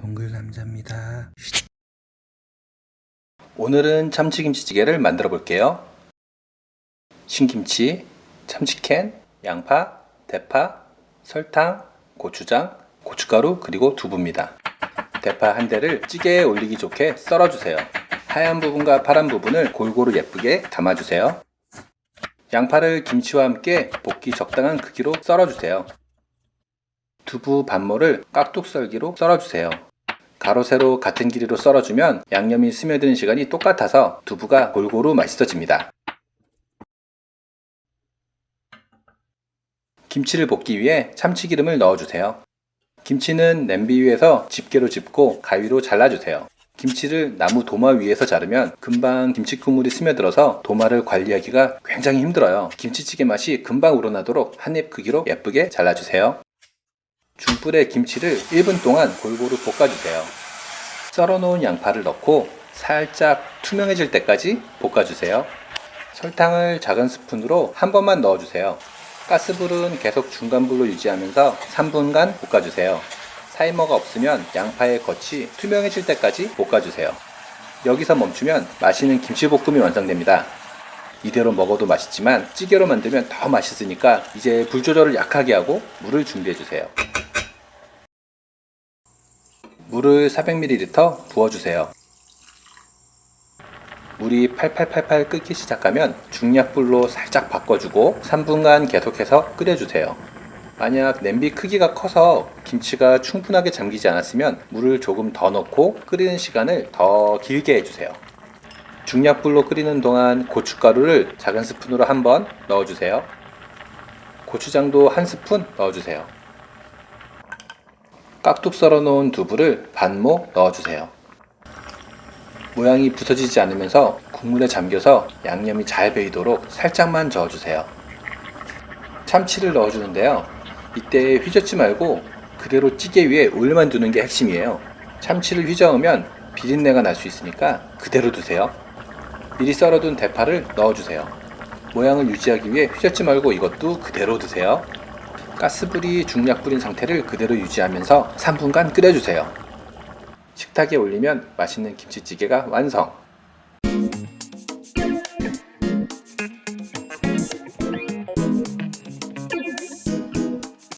동글남자입니다. 오늘은 참치김치찌개를 만들어 볼게요. 신김치, 참치캔, 양파, 대파, 설탕, 고추장, 고춧가루, 그리고 두부입니다. 대파 한 대를 찌개에 올리기 좋게 썰어주세요. 하얀 부분과 파란 부분을 골고루 예쁘게 담아주세요. 양파를 김치와 함께 볶기 적당한 크기로 썰어주세요. 두부 반모를 깍둑 썰기로 썰어주세요. 가로 세로 같은 길이로 썰어주면 양념이 스며드는 시간이 똑같아서 두부가 골고루 맛있어집니다. 김치를 볶기 위해 참치기름을 넣어주세요. 김치는 냄비 위에서 집게로 짚고 가위로 잘라주세요. 김치를 나무 도마 위에서 자르면 금방 김치 국물이 스며들어서 도마를 관리하기가 굉장히 힘들어요. 김치찌개 맛이 금방 우러나도록 한 입 크기로 예쁘게 잘라주세요. 중불에 김치를 1분 동안 골고루 볶아주세요. 썰어놓은 양파를 넣고 살짝 투명해질 때까지 볶아주세요. 설탕을 작은 스푼으로 한 번만 넣어주세요. 가스불은 계속 중간불로 유지하면서 3분간 볶아주세요. 타이머가 없으면 양파의 겉이 투명해질 때까지 볶아주세요. 여기서 멈추면 맛있는 김치볶음이 완성됩니다. 이대로 먹어도 맛있지만 찌개로 만들면 더 맛있으니까 이제 불 조절을 약하게 하고 물을 준비해주세요. 물을 400ml 부어주세요. 물이 팔팔팔팔 끓기 시작하면 중약불로 살짝 바꿔주고 3분간 계속해서 끓여주세요. 만약 냄비 크기가 커서 김치가 충분하게 잠기지 않았으면 물을 조금 더 넣고 끓이는 시간을 더 길게 해주세요. 중약불로 끓이는 동안 고춧가루를 작은 스푼으로 한번 넣어주세요. 고추장도 한 스푼 넣어주세요. 깍둑 썰어 놓은 두부를 반모 넣어주세요. 모양이 부서지지 않으면서 국물에 잠겨서 양념이 잘 배이도록 살짝만 저어주세요. 참치를 넣어주는데요. 이때 휘젓지 말고 그대로 찌개 위에 올려만 두는 게 핵심이에요. 참치를 휘저으면 비린내가 날 수 있으니까 그대로 두세요. 미리 썰어둔 대파를 넣어주세요. 모양을 유지하기 위해 휘젓지 말고 이것도 그대로 두세요. 가스불이 중약불인 상태를 그대로 유지하면서 3분간 끓여주세요. 식탁에 올리면 맛있는 김치찌개가 완성!